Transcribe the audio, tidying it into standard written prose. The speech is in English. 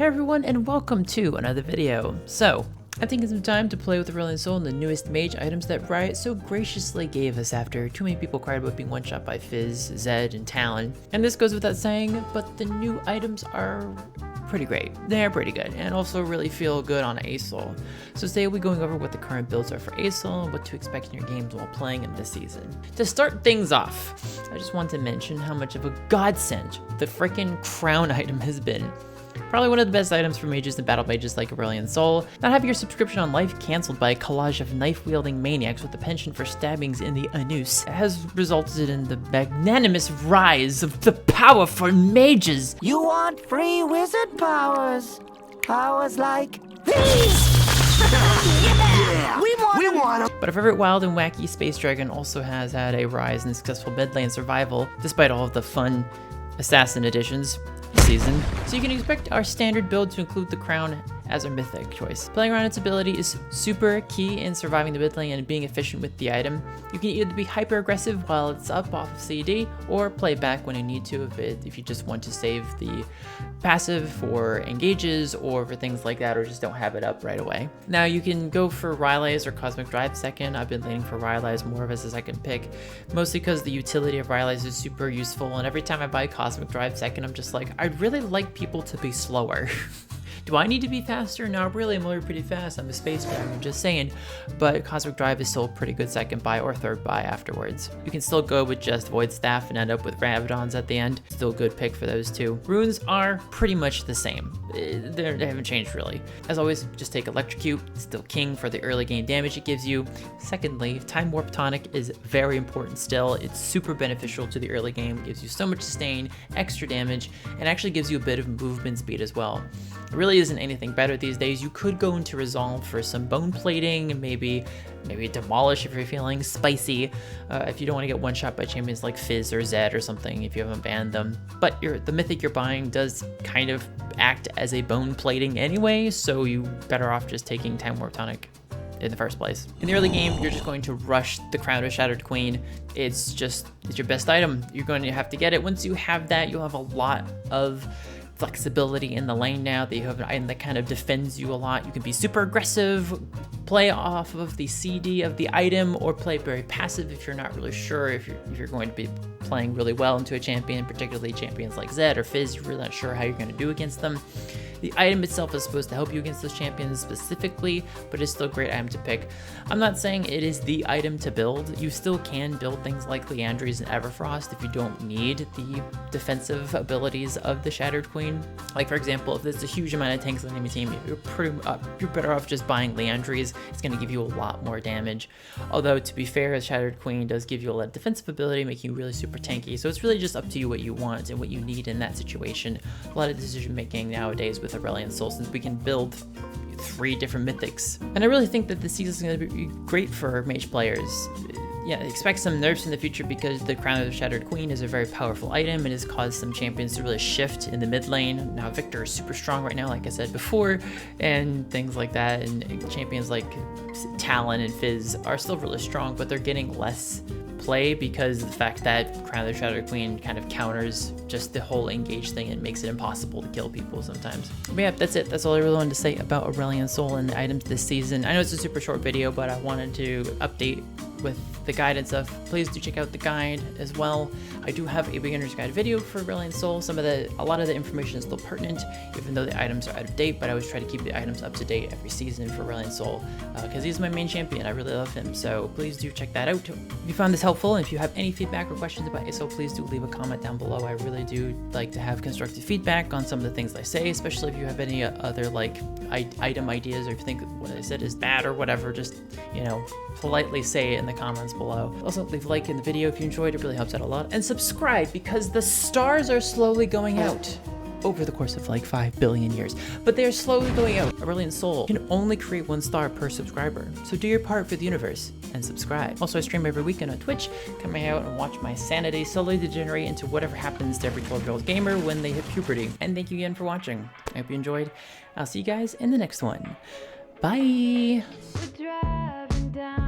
Hey everyone, and welcome to another video. So, I'm taking some time to play with Aurelions and the newest mage items that Riot so graciously gave us after too many people cried about being one-shot by Fizz, Zed, and Talon. And this goes without saying, but the new items are pretty great. They're pretty good, and also really feel good on Aesol. So today we'll be going over what the current builds are for Aesol and what to expect in your games while playing in this season. To start things off, I just want to mention how much of a godsend the frickin' crown item has been. Probably one of the best items for mages and battle mages like Aurelions. Not having your subscription on life cancelled by a collage of knife-wielding maniacs with a penchant for stabbings in the anus has resulted in the magnanimous rise of the power for mages. You want free wizard powers? Powers like these? Yeah! We want them! But our favorite wild and wacky space dragon also has had a rise in successful mid-lane survival, despite all of the fun assassin additions this season. So you can expect our standard build to include the crown as our mythic choice. Playing around its ability is super key in surviving the mid lane and being efficient with the item. You can either be hyper aggressive while it's up off of CD, or play back when you need to if you just want to save the passive for engages or for things like that, or just don't have it up right away. Now you can go for Rylaze or Cosmic Drive second. I've been leaning for Rylaze more of as a second pick, mostly because the utility of Rylaze is super useful, and every time I buy Cosmic Drive second, I'm just like, I'd really like people to be slower. Do I need to be faster? No, really, I'm already pretty fast. I'm a space dragon, just saying. But Cosmic Drive is still a pretty good second buy or third buy afterwards. You can still go with just Void Staff and end up with Rabadons at the end. Still a good pick for those two. Runes are pretty much the same. They haven't changed really. As always, just take Electrocute. Still king for the early game damage it gives you. Secondly, Time Warp Tonic is very important still. It's super beneficial to the early game. It gives you so much sustain, extra damage, and actually gives you a bit of movement speed as well. It really isn't anything better these days. You could go into Resolve for some bone plating, maybe Demolish if you're feeling spicy, if you don't want to get one shot by champions like Fizz or Zed or something if you haven't banned them. But the mythic you're buying does kind of act as a bone plating anyway, so you better off just taking Time Warp Tonic in the first place. In the early game, you're just going to rush the Crown of Shattered Queen. It's your best item. You're going to have to get it. Once you have that, you'll have a lot of flexibility in the lane now that you have an item that kind of defends you a lot. You can be super aggressive, play off of the CD of the item, or play very passive if you're not really sure if you're going to be playing really well into a champion, particularly champions like Zed or Fizz. You're really not sure how you're going to do against them. The item itself is supposed to help you against those champions specifically, but it's still a great item to pick. I'm not saying it is the item to build. You still can build things like Liandry's and Everfrost if you don't need the defensive abilities of the Shattered Queen. Like for example, if there's a huge amount of tanks on the enemy team, you're better off just buying Liandry's. It's going to give you a lot more damage. Although to be fair, the Shattered Queen does give you a lot of defensive ability, making you really super tanky. So it's really just up to you what you want and what you need in that situation. A lot of decision making nowadays with Aurelions, since we can build 3 different mythics. And I really think that this season is going to be great for mage players. Yeah, expect some nerfs in the future because the Crown of the Shattered Queen is a very powerful item. It has caused some champions to really shift in the mid lane. Now Victor is super strong right now, like I said before, and things like that. And champions like Talon and Fizz are still really strong, but they're getting less play because of the fact that Crown of the Shattered Queen kind of counters just the whole engage thing and makes it impossible to kill people sometimes. But yeah, that's it. That's all I really wanted to say about Aurelions and the items this season. I know it's a super short video, but I wanted to update with the guide and stuff. Please do check out the guide as well. I do have a beginner's guide video for Aurelions. A lot of the information is still pertinent, even though the items are out of date, but I always try to keep the items up to date every season for Aurelions, because he's my main champion. I really love him, so please do check that out. If you found this helpful, and if you have any feedback or questions about ASO, please do leave a comment down below. I really do like to have constructive feedback on some of the things I say, especially if you have any other like item ideas, or if you think what I said is bad or whatever, just, politely say it in the comments below. Also, leave a like in the video if you enjoyed. It really helps out a lot. And subscribe, because the stars are slowly going out over the course of like 5 billion years, but they're slowly going out. Aurelions can only create 1 star per subscriber, so do your part for the universe and subscribe. Also, I stream every weekend on Twitch. Come out and watch my sanity slowly degenerate into whatever happens to every 12-year-old gamer when they hit puberty. And thank you again for watching. I hope you enjoyed. I'll see you guys in the next one. Bye. Driving down